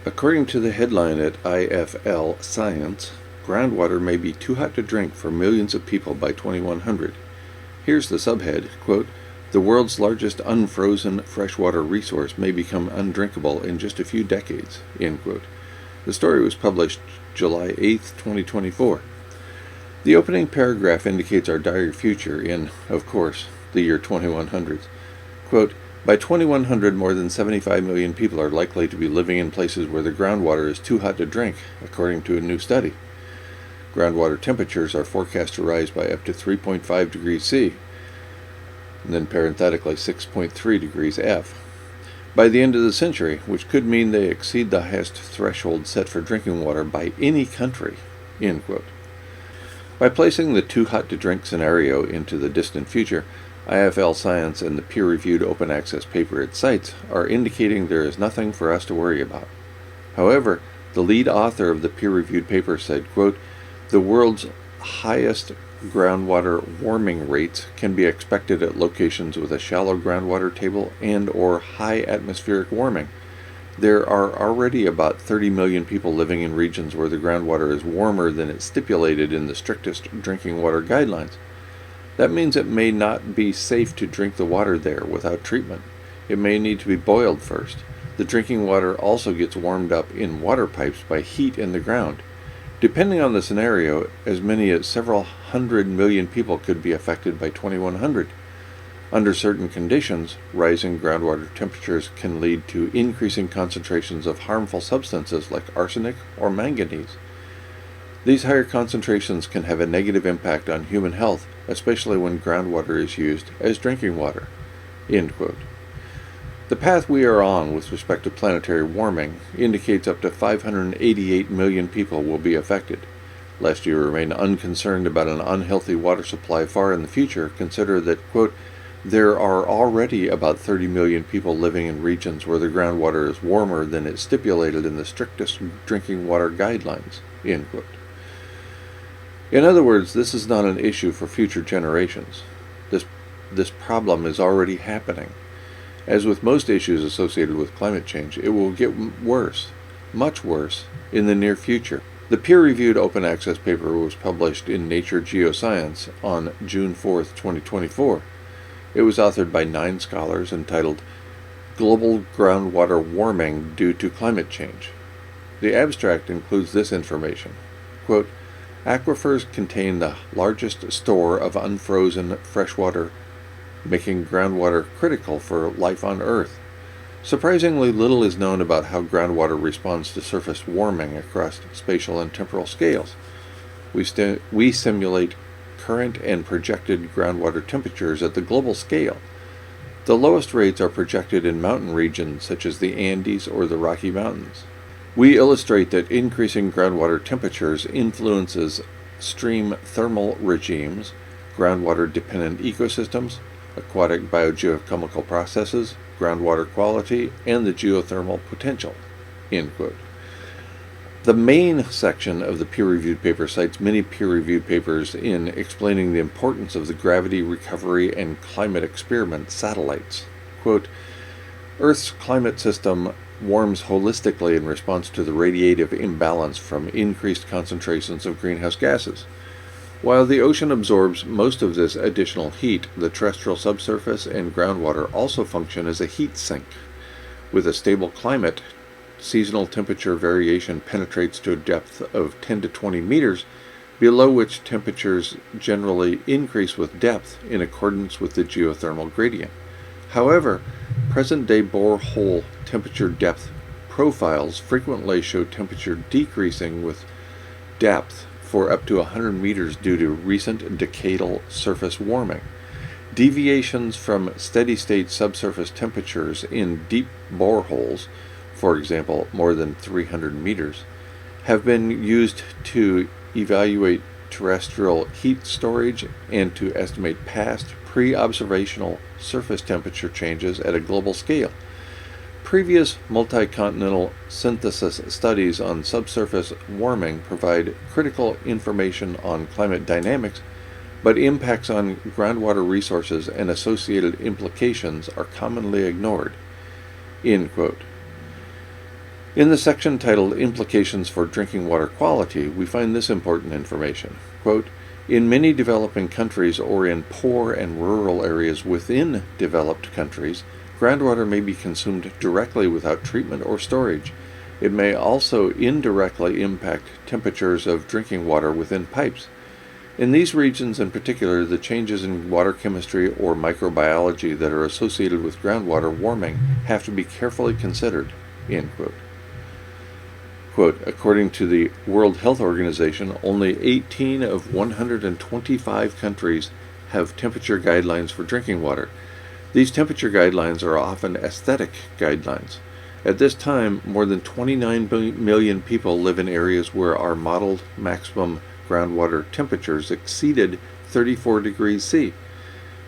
According to the headline at IFL Science, groundwater may be too hot to drink for millions of people by 2100. Here's the subhead, quote, "The world's largest unfrozen freshwater resource may become undrinkable in just a few decades," end quote. The story was published July 8, 2024. The opening paragraph indicates our dire future in, of course, the year 2100. Quote, "By 2100, more than 75 million people are likely to be living in places where the groundwater is too hot to drink, according to a new study. Groundwater temperatures are forecast to rise by up to 3.5 degrees C, and then parenthetically 6.3 degrees F, by the end of the century, which could mean they exceed the highest threshold set for drinking water by any country," end quote. By placing the too hot to drink scenario into the distant future, IFL Science and the peer-reviewed open access paper it cites are indicating there is nothing for us to worry about. However, the lead author of the peer-reviewed paper said, quote, "The world's highest groundwater warming rates can be expected at locations with a shallow groundwater table and or high atmospheric warming. There are already about 30 million people living in regions where the groundwater is warmer than it's stipulated in the strictest drinking water guidelines. That means it may not be safe to drink the water there without treatment. It may need to be boiled first. The drinking water also gets warmed up in water pipes by heat in the ground. Depending on the scenario, as many as several 100 million people could be affected by 2100. Under certain conditions, rising groundwater temperatures can lead to increasing concentrations of harmful substances like arsenic or manganese. These higher concentrations can have a negative impact on human health, especially when groundwater is used as drinking water," end quote. The path we are on with respect to planetary warming indicates up to 588 million people will be affected. Lest you remain unconcerned about an unhealthy water supply far in the future, consider that, quote, "There are already about 30 million people living in regions where the groundwater is warmer than is stipulated in the strictest drinking water guidelines," end quote. In other words, this is not an issue for future generations. This problem is already happening. As with most issues associated with climate change, it will get worse, much worse, in the near future. The peer-reviewed open access paper was published in Nature Geoscience on June 4, 2024. It was authored by 9 scholars entitled "Global Groundwater Warming Due to Climate Change." The abstract includes this information. Quote, "Aquifers contain the largest store of unfrozen freshwater, making groundwater critical for life on Earth. Surprisingly little is known about how groundwater responds to surface warming across spatial and temporal scales. We simulate current and projected groundwater temperatures at the global scale. The lowest rates are projected in mountain regions such as the Andes or the Rocky Mountains. We illustrate that increasing groundwater temperatures influences stream thermal regimes, groundwater-dependent ecosystems, aquatic biogeochemical processes, groundwater quality, and the geothermal potential," end quote. The main section of the peer-reviewed paper cites many peer-reviewed papers in explaining the importance of the gravity recovery and climate experiment satellites. Quote, "Earth's climate system warms holistically in response to the radiative imbalance from increased concentrations of greenhouse gases. While the ocean absorbs most of this additional heat, the terrestrial subsurface and groundwater also function as a heat sink. With a stable climate, seasonal temperature variation penetrates to a depth of 10 to 20 meters, below which temperatures generally increase with depth in accordance with the geothermal gradient. However, present-day borehole temperature depth profiles frequently show temperature decreasing with depth for up to 100 meters due to recent decadal surface warming. Deviations from steady-state subsurface temperatures in deep boreholes, for example more than 300 meters, have been used to evaluate terrestrial heat storage and to estimate past pre-observational surface temperature changes at a global scale. Previous multi-continental synthesis studies on subsurface warming provide critical information on climate dynamics, but impacts on groundwater resources and associated implications are commonly ignored." End quote. In the section titled Implications for Drinking Water Quality, we find this important information. Quote, in many developing countries or in poor and rural areas within developed countries, groundwater may be consumed directly without treatment or storage. It may also indirectly impact temperatures of drinking water within pipes. In these regions in particular, the changes in water chemistry or microbiology that are associated with groundwater warming have to be carefully considered. End quote. Quote, according to the World Health Organization, only 18 of 125 countries have temperature guidelines for drinking water. These temperature guidelines are often aesthetic guidelines. At this time, more than 29 million people live in areas where our modeled maximum groundwater temperatures exceeded 34 degrees C.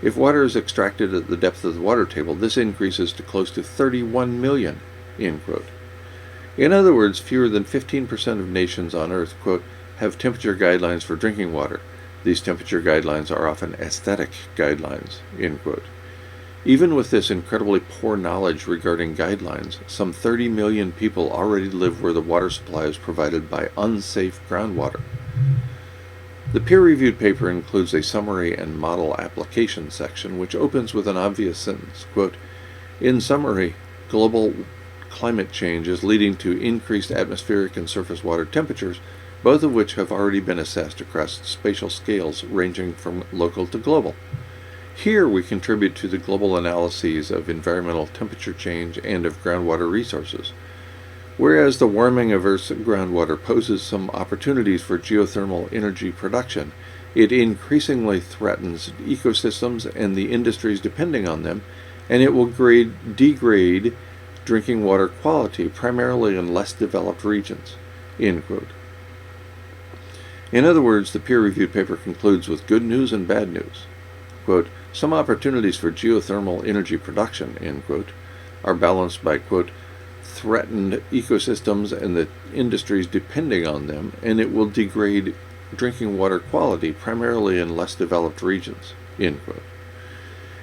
If water is extracted at the depth of the water table, this increases to close to 31 million, end quote. In other words, fewer than 15% of nations on Earth, quote, have temperature guidelines for drinking water. These temperature guidelines are often aesthetic guidelines, end quote. Even with this incredibly poor knowledge regarding guidelines, some 30 million people already live where the water supply is provided by unsafe groundwater. The peer-reviewed paper includes a summary and model application section, which opens with an obvious sentence, quote, in summary, global climate change is leading to increased atmospheric and surface water temperatures, both of which have already been assessed across spatial scales ranging from local to global. Here we contribute to the global analyses of environmental temperature change and of groundwater resources. Whereas the warming of Earth's groundwater poses some opportunities for geothermal energy production, it increasingly threatens ecosystems and the industries depending on them, and it will degrade drinking water quality, primarily in less developed regions. End quote. In other words, the peer-reviewed paper concludes with good news and bad news. Quote, some opportunities for geothermal energy production, end quote, are balanced by, quote, threatened ecosystems and the industries depending on them, and it will degrade drinking water quality, primarily in less developed regions, end quote.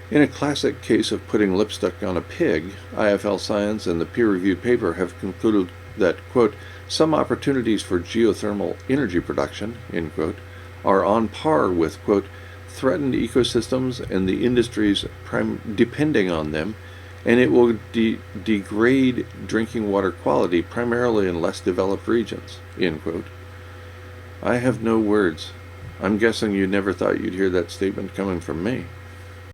In a classic case of putting lipstick on a pig, IFL Science and the peer-reviewed paper have concluded that, quote, some opportunities for geothermal energy production, end quote, are on par with, quote, threatened ecosystems and the industries depending on them, and it will degrade drinking water quality, primarily in less developed regions, end quote. I have no words. I'm guessing you never thought you'd hear that statement coming from me.